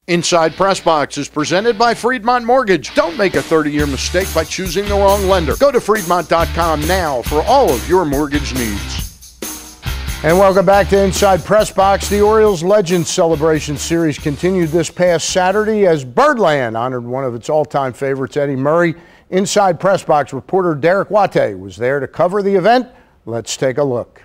Inside PressBox is presented by Freedmont Mortgage. Don't make a 30-year mistake by choosing the wrong lender. Go to Freedmont.com now for all of your mortgage needs. And welcome back to Inside PressBox. The Orioles Legends Celebration Series continued this past Saturday as Birdland honored one of its all-time favorites, Eddie Muarry. Inside PressBox reporter Derek Watte was there to cover the event. Let's take a look.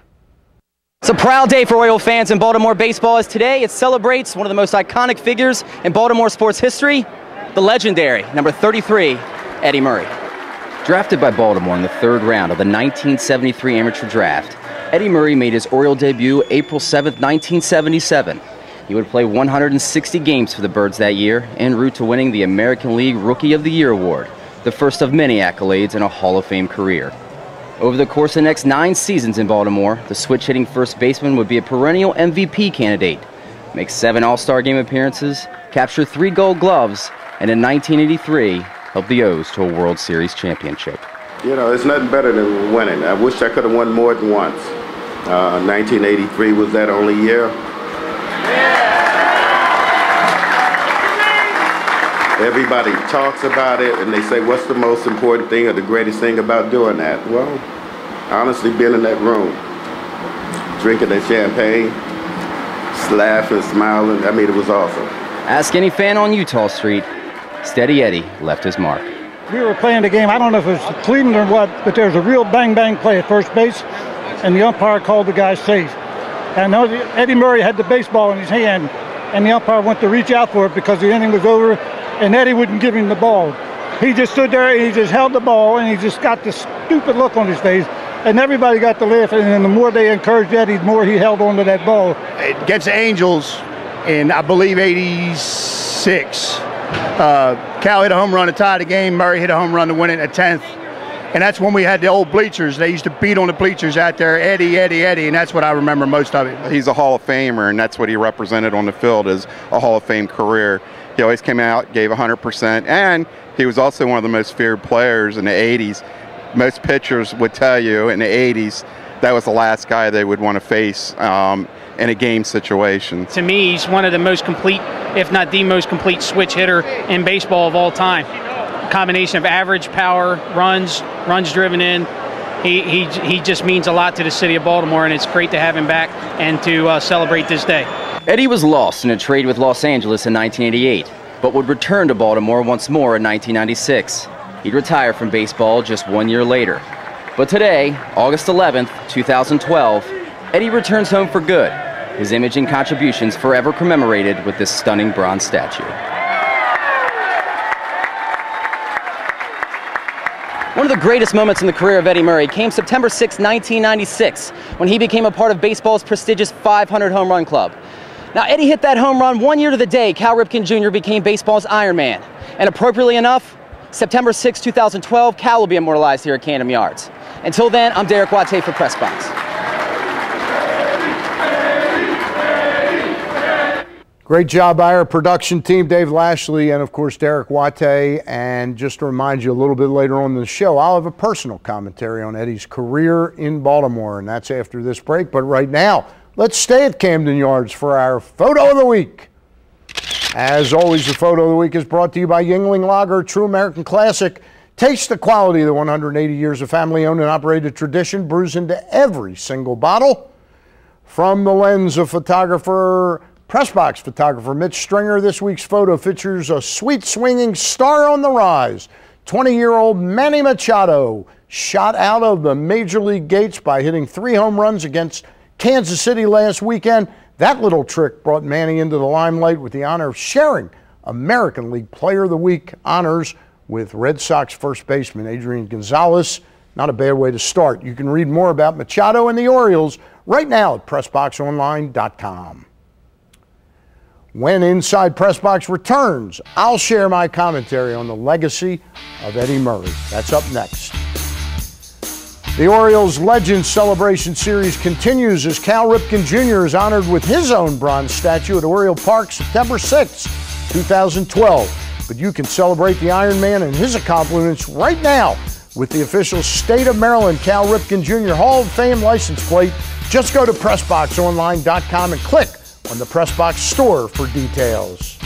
It's a proud day for Oriole fans in Baltimore baseball as today it celebrates one of the most iconic figures in Baltimore sports history, the legendary number 33, Eddie Muarry. Drafted by Baltimore in the third round of the 1973 amateur draft, Eddie Muarry made his Oriole debut April 7, 1977. He would play 160 games for the Birds that year en route to winning the American League Rookie of the Year award, the first of many accolades in a Hall of Fame career. Over the course of the next 9 seasons in Baltimore, the switch-hitting first baseman would be a perennial MVP candidate, make 7 All-Star Game appearances, capture 3 Gold Gloves, and in 1983, helped the O's to a World Series championship. You know, it's nothing better than winning. I wish I could have won more than once. 1983 was that only year. Everybody talks about it and they say, what's the most important thing or the greatest thing about doing that? Well, honestly, being in that room, drinking that champagne, laughing, smiling, I mean, it was awesome. Ask any fan on Utah Street, Steady Eddie left his mark. We were playing the game, I don't know if it was Cleveland or what, but there was a real bang-bang play at first base, and the umpire called the guy safe. And Eddie Muarry had the baseball in his hand, and the umpire went to reach out for it because the inning was over, and Eddie wouldn't give him the ball. He just stood there and he just held the ball and he just got this stupid look on his face, and everybody got to laugh, and then the more they encouraged Eddie, the more he held on to that ball. Against the Angels in, I believe, 86. Cal hit a home run to tie the game. Muarry hit a home run to win it at 10th. And that's when we had the old bleachers. They used to beat on the bleachers out there, Eddie, Eddie, Eddie, and that's what I remember most of it. He's a Hall of Famer, and that's what he represented on the field as a Hall of Fame career. He always came out, gave 100%, and he was also one of the most feared players in the 80s. Most pitchers would tell you in the 80s that was the last guy they would want to face in a game situation. To me, he's one of the most complete, if not the most complete switch hitter in baseball of all time. A combination of average, power, runs driven in. He just means a lot to the city of Baltimore, and it's great to have him back and to celebrate this day. Eddie was lost in a trade with Los Angeles in 1988, but would return to Baltimore once more in 1996. He'd retire from baseball just 1 year later. But today, August 11th, 2012, Eddie returns home for good. His image and contributions forever commemorated with this stunning bronze statue. One of the greatest moments in the career of Eddie Muarry came September 6, 1996, when he became a part of baseball's prestigious 500 home run club. Now, Eddie hit that home run 1 year to the day Cal Ripken Jr. became baseball's Iron Man. And appropriately enough, September 6, 2012, Cal will be immortalized here at Camden Yards. Until then, I'm Derek Watte for PressBox. Great job by our production team, Dave Lashley, and of course Derek Watte. And just to remind you, a little bit later on in the show, I'll have a personal commentary on Eddie's career in Baltimore, and that's after this break. But right now, let's stay at Camden Yards for our Photo of the Week. As always, the Photo of the Week is brought to you by Yuengling Lager, true American classic. Taste the quality of the 180 years of family-owned and operated tradition brews into every single bottle. From the lens of PressBox photographer Mitch Stringer, this week's photo features a sweet swinging star on the rise. 20-year-old Manny Machado shot out of the Major League gates by hitting 3 home runs against Kansas City last weekend. That little trick brought Manny into the limelight with the honor of sharing American League Player of the Week honors with Red Sox first baseman Adrian Gonzalez. Not a bad way to start. You can read more about Machado and the Orioles right now at PressBoxOnline.com. When Inside PressBox returns, I'll share my commentary on the legacy of Eddie Muarry. That's up next. The Orioles Legends Celebration Series continues as Cal Ripken Jr. is honored with his own bronze statue at Oriole Park September 6, 2012. But you can celebrate the Iron Man and his accomplishments right now with the official State of Maryland Cal Ripken Jr. Hall of Fame license plate. Just go to PressBoxOnline.com and click on the PressBox store for details.